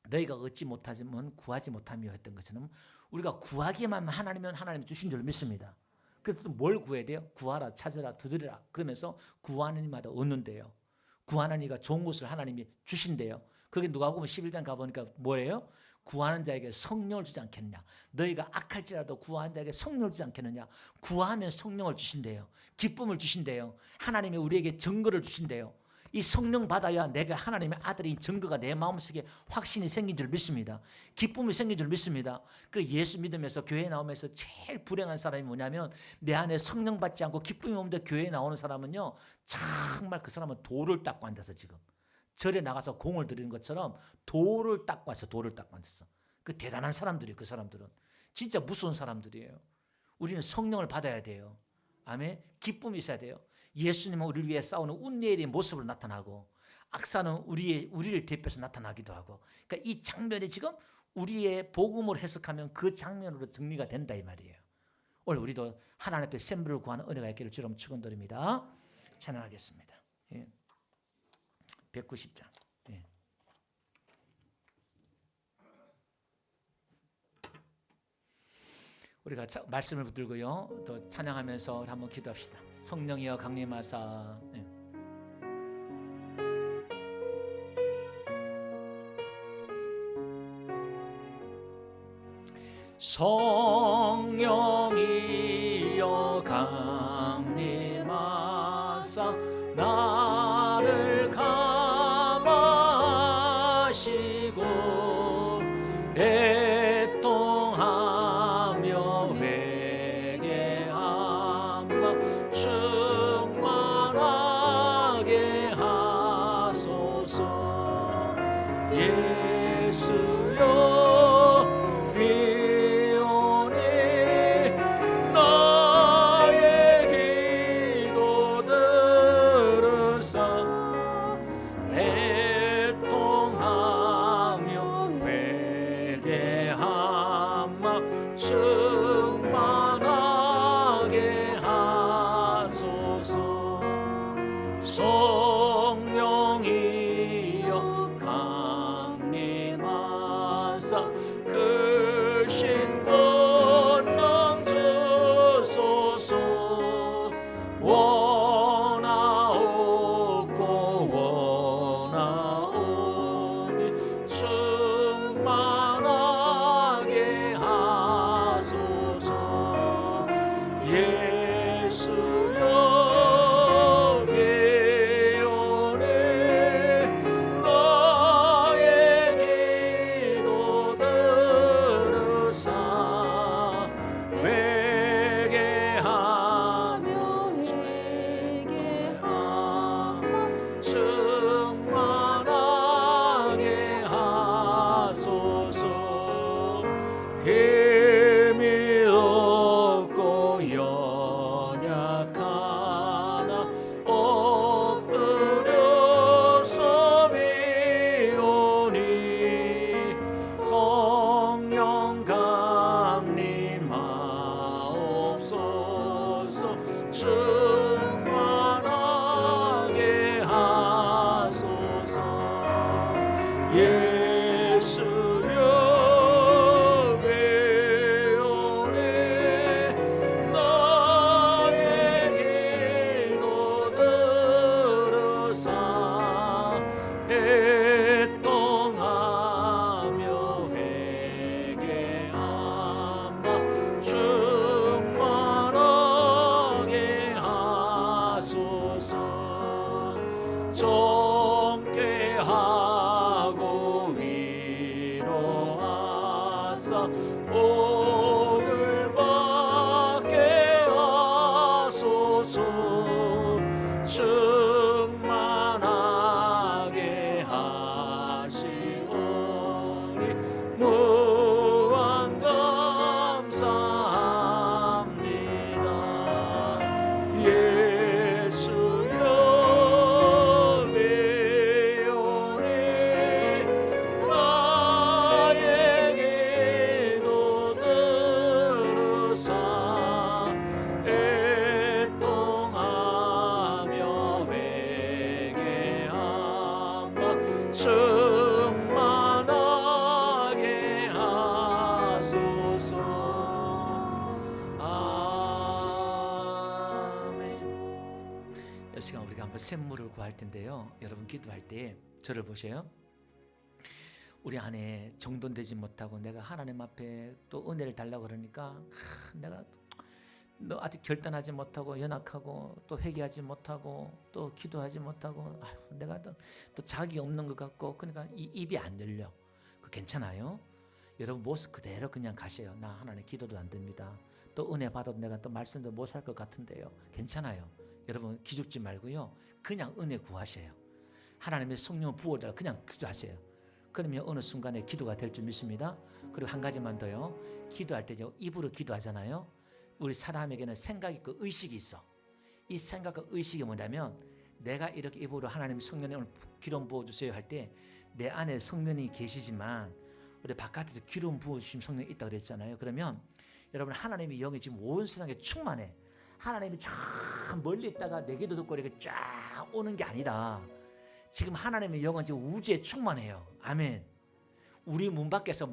너희가 얻지 못하지만 구하지 못하며 했던 것처럼 우리가 구하기만 하나님은 하나님 주신 줄 믿습니다. 그래서 뭘 구해야 돼요? 구하라, 찾으라, 두드리라. 그러면서 구하는 이마다 얻는데요. 구하는 이가 좋은 것을 하나님이 주신대요. 그게 누가 보면 11장 가보니까 뭐예요? 구하는 자에게 성령을 주지 않겠냐. 너희가 악할지라도 구하는 자에게 성령을 주지 않겠느냐. 구하면 성령을 주신대요. 기쁨을 주신대요. 하나님이 우리에게 증거를 주신대요. 이 성령 받아야 내가 하나님의 아들인 증거가 내 마음속에 확신이 생긴 줄 믿습니다. 기쁨이 생긴 줄 믿습니다. 그 예수 믿으면서 교회에 나오면서 제일 불행한 사람이 뭐냐면 내 안에 성령 받지 않고 기쁨이 없는데 교회에 나오는 사람은요, 정말 그 사람은 돌을 닦고 앉아서 지금 절에 나가서 공을 들이는 것처럼 돌을 닦고 앉았어. 그 대단한 사람들이에요. 그 사람들은 진짜 무서운 사람들이에요. 우리는 성령을 받아야 돼요. 아멘. 기쁨이 있어야 돼요. 예수님은 우리를 위해 싸우는 운내일의 모습으로 나타나고 악사는 우리를 대표해서 나타나기도 하고, 그러니까 이 장면이 지금 우리의 복음을 해석하면 그 장면으로 정리가 된다 이 말이에요. 오늘 우리도 하나님 앞에 샘물을 구하는 은혜가 있기를 주로 축원드립니다. 찬양하겠습니다. 190장. 우리가 말씀을 붙들고요, 또 찬양하면서 한번 기도합시다. 성령이여 강림하사 성령이여 강림하사 나를 감화하시고 애통하며 회개하며 충만하게 하소서. 예수여 비오니 나의 기도 들으사 애통하며 회개하며 충만하게 하소서. 성령이여 강림하사 그 신권능 주소서. 원하옵고 원하오니 충만하게 하소서. 예수여 비오니 나의 기도 들으사 회개하며 충만하게 하소서. 힘이 없고 연약하나 엎드려서 비오니 성령 강림하옵소서. 충만하게 하소서. 예수여 비오니 나의 기도 들으사 애통하며 회개하며 충만하게 하소서. 젊게 하고 위로하사 복을 받게 하소서. 충만하게 하시오니 무한 감사합니다. 예수여 비오니 나의 기도 들으사 애통하며 회개하며 충만하게 하소서. 아멘. 이 시간 우리가 한번 샘물을 구할 텐데요. 여러분 기도할 때 저를 보세요. 우리 안에 정돈되지 못하고 내가 하나님 앞에 또 은혜를 달라고 그러니까 내가 너 아직 결단하지 못하고 연약하고 또 회개하지 못하고 또 기도하지 못하고 내가 또 자기 없는 것 같고 그러니까 이 입이 안 열려. 그 괜찮아요? 여러분 모습 그대로 그냥 가세요. 나 하나님 기도도 안 됩니다. 또 은혜 받아도 내가 또 말씀도 못 살 것 같은데요. 괜찮아요. 여러분 기죽지 말고요. 그냥 은혜 구하세요. 하나님의 성령을 부어달라 그냥 기도하세요. 그러면 어느 순간에 기도가 될 줄 믿습니다. 그리고 한 가지만 더요. 기도할 때 입으로 기도하잖아요. 우리 사람에게는 생각이 있고 의식이 있어. 이 생각과 의식이 뭐냐면 내가 이렇게 입으로 하나님 성령의 오늘 기름 부어주세요 할 때 내 안에 성령이 계시지만 우리 바깥에서 기름 부어주신 성령이 있다고 그랬잖아요. 그러면 여러분 하나님의 영이 지금 온 세상에 충만해. 하나님이 저 멀리 있다가 내 기도 듣고 이렇게 쫙 오는 게 아니라 지금 하나님의 영은 지금 우주에 충만해요. 아멘. 우리 문 밖에서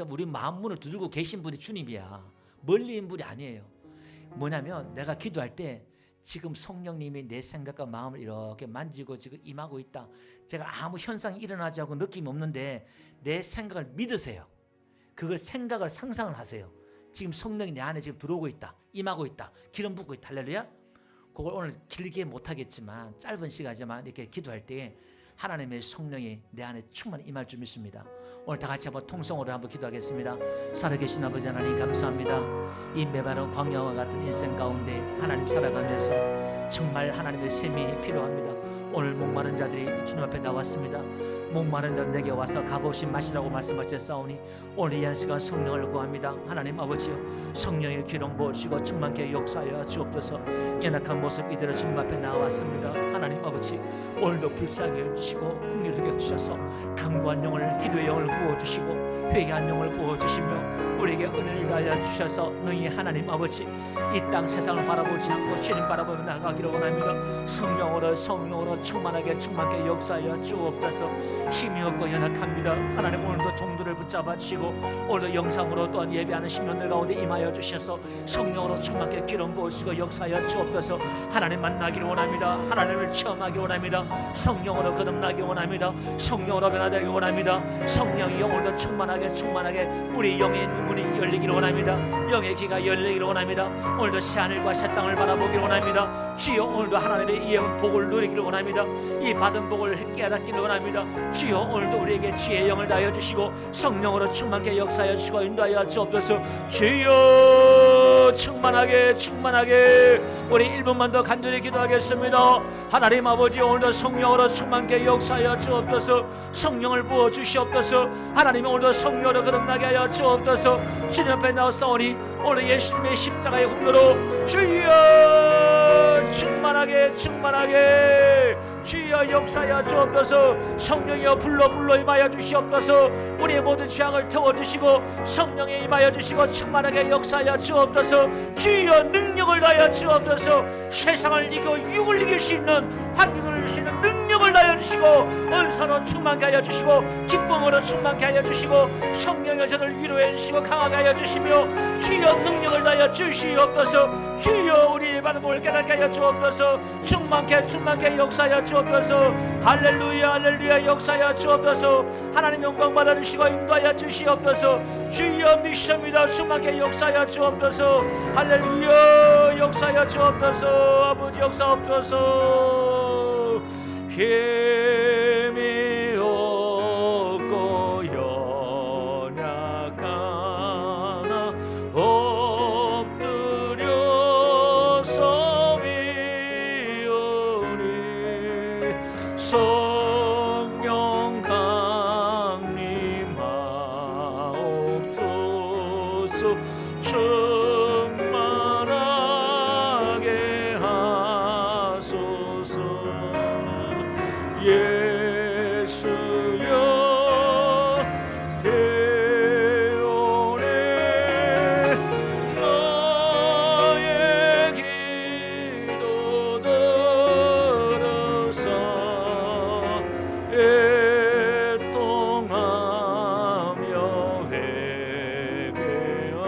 우리 마음 문을 두들고 계신 분이 주님이야. 멀리 있는 분이 아니에요. 뭐냐면 내가 기도할 때 지금 성령님이 내 생각과 마음을 이렇게 만지고 지금 임하고 있다. 제가 아무 현상이 일어나지 않고 느낌이 없는데 내 생각을 믿으세요. 그걸 생각을 상상을 하세요. 지금 성령이 내 안에 지금 들어오고 있다, 임하고 있다, 기름 붓고 있다. 할렐루야. 그걸 오늘 길게 못하겠지만 짧은 시간이지만 이렇게 기도할 때 하나님의 성령이 내 안에 충만히 임할 줄 믿습니다. 오늘 다 같이 한번 통성으로 한번 기도하겠습니다. 살아계신 아버지 하나님 감사합니다. 이 메마른 광야와 같은 인생 가운데 하나님 살아가면서 정말 하나님의 셈이 필요합니다. 오늘 목마른 자들이 주님 앞에 나왔습니다. 목마른 자는 내게 와서 값없이 마시라고 말씀하셨사오니 오늘 이 한 시간 성령을 구합니다. 하나님 아버지여, 성령의 기름 부으시고 충만케 역사하여 주옵소서. 연약한 모습 이대로 주님 앞에 나왔습니다. 하나님 아버지, 오늘도 불쌍히 여주시고 긍휼히 여겨주셔서 강구한 영을, 기도의 영을 부어주시고 회개한 영을 부어주시며 우리에게 은혜를 다하여 주셔서 너희 하나님 아버지, 이 땅 세상을 바라보지 않고 주님 바라보며 나가기를 원합니다. 성령으로 충만하게 충만케 역사하여 주옵소서. 힘이 없고 연약합니다. 하나님 오늘도 종들을 붙잡아 주시고 오늘도 영상으로 또한 예배하는 신령들 가운데 임하여 주셔서 성령으로 충만케 기름 부으시고 역사하여 주옵소서. 하나님 만나기를 원합니다. 하나님을 체험하기 원합니다. 성령으로 거듭나기 원합니다. 성령으로 변화되기 원합니다. 성령이 오늘도 충만하게 우리 영의 문이 열리기를 원합니다. 영의 귀가 열리기를 원합니다. 오늘도 새하늘과 새 땅을 바라보기를 원합니다. 주여, 오늘도 하나님의 이 복을 누리기를 원합니다. 이 받은 복을 깨닫기를 원합니다. 주여, 오늘도 우리에게 지혜의 영을 다하여 주시고 성령으로 충만케 역사하여 주시고 인도하여 주옵소서. 주여, 충만하게 우리 1분만 더 간절히 기도하겠습니다. 하나님 아버지, 오늘도 성령으로 충만케 역사하여 주옵소서. 성령을 부어 주시옵소서. 하나님 오늘도 성령으로 거듭나게 하여 주옵소서. 주님 앞에 나왔사오니 오늘 예수님의 십자가의 훈로로 주여 충만하게 주여 역사하여 주옵소서. 성령이여 불러 임하여 주시옵소서. 우리의 모든 죄악을 태워주시고 성령에 임하여 주시고 충만하게 역사하여 주옵소서. 주여 능력을 다하여 주옵소서. 세상을 이기고 육을 이길 수 있는, 환경을 이길 수 있는 능력을 다하여 주시고 은사로 충만케 하여 주시고 기쁨으로 충만케 하여 주시고 성령의 저를 위로해 주시고 강하게 하여 주시며 주여 능력을 다하여 주시옵소서. 주여 우리의 받은 복을 깨닫게 하여 주옵소서. 충만케 역사하여 주옵소서. 할렐루야 역사하여 주옵소서. 하나님 영광 받아주시고 인도하여 주시옵소서. 주여 믿습니다. 충만케 역사하여 주옵소서. 할렐루야 역사하여 주옵소서. 아버지 역사옵소서. 힘이 없고 연약하나 엎드려서 비오니 성령 강림하옵소서. 충만하게 하소서. 예수여 배오네 나의 기도 들으사 애통하며 회개하라.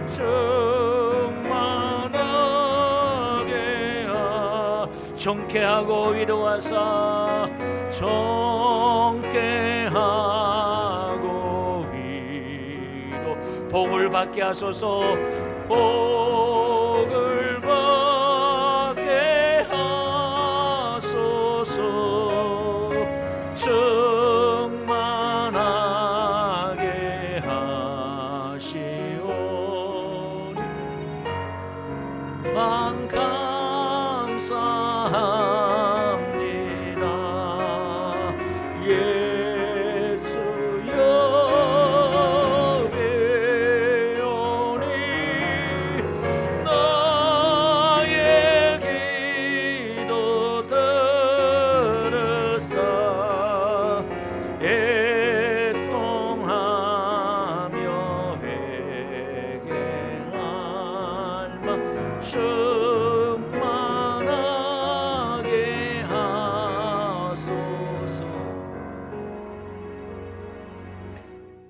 충만하게 정케하고 위로하사 정케하고 위로 복을 받게 하소서. 복을 받게 하소서. 충만하게 하시오니 감사합니다. 예수여 배오니 나의 기도 들으사 애통하며 회개할 마 충만하게 하소서.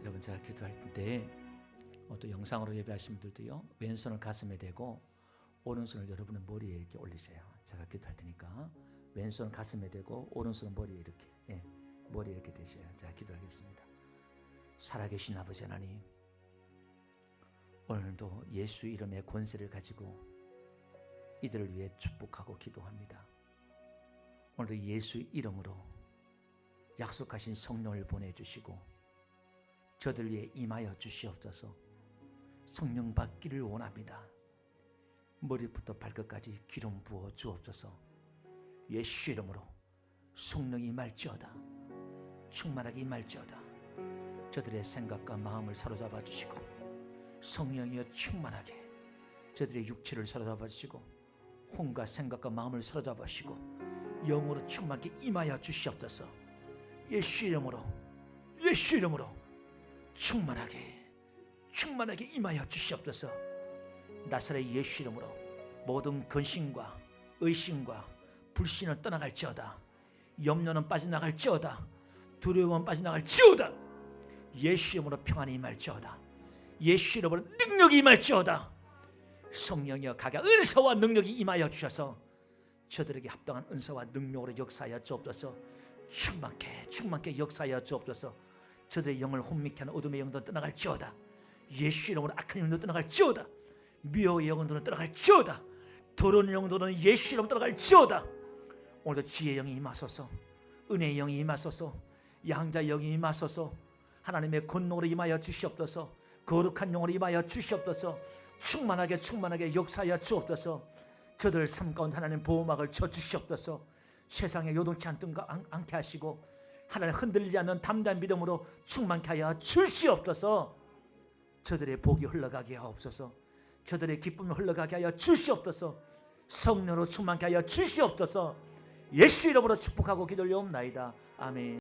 여러분, 제가 기도할 때 또 영상으로 예배하신 분들도요, 왼손을 가슴에 대고 오른손을 여러분의 머리에 이렇게 올리세요. 제가 기도할 테니까 왼손 가슴에 대고 오른손 머리에 이렇게 머리에 이렇게 대셔요. 제가 기도하겠습니다. 살아계신 아버지 하나님, 오늘도 예수 이름의 권세를 가지고 이들을 위해 축복하고 기도합니다. 오늘도 예수 이름으로 약속하신 성령을 보내주시고 저들 위해 임하여 주시옵소서. 성령 받기를 원합니다. 머리부터 발끝까지 기름 부어 주옵소서. 예수 이름으로 성령이 임할지어다. 충만하게 임할지어다. 저들의 생각과 마음을 사로잡아 주시고 성령이여 충만하게 저들의 육체를 사로잡아 주시고 혼과 생각과 마음을 사로잡아 주시고 영으로 충만하게 임하여 주시옵소서. 예수 이름으로 충만하게 임하여 주시옵소서. 나사렛 예수 이름으로 모든 근심과 의심과 불신을 떠나갈지어다. 염려는 빠져나갈지어다. 두려움은 빠져나갈지어다. 예수 이름으로 평안이 임할지어다. 예수 이름으로 능력이 임할지어다. 성령이여 각야 은사와 능력이 임하여 주셔서 저들에게 합당한 은사와 능력으로 역사하여 주옵소서. 충만케 역사하여 주옵소서. 저들의 영을 혼미케 하는 어둠의 영도 떠나갈지어다. 예수 이름으로 악한 영도 떠나갈지어다. 미워의 영도 떠나갈지어다. 더러운 영도는 예수 이름으로 떠나갈지어다. 오늘도 지혜의 영이 임하소서. 은혜의 영이 임하소서. 양자의 영이 임하소서. 하나님의 권능으로 임하여 주시옵소서. 거룩한 영으로 임하여 주시옵소서. 충만하게 역사하여 주옵소서. 저들 삶 가운데 하나님 보호막을 쳐 주시옵소서. 세상에 요동치 않게 하시고 하나님 흔들리지 않는 담대한 믿음으로 충만케 하여 주시옵소서. 저들의 복이 흘러가게 하옵소서. 저들의 기쁨이 흘러가게 하여 주시옵소서. 성령으로 충만케 하여 주시옵소서. 예수 이름으로 축복하고 기도를 올려옵나이다. 아멘.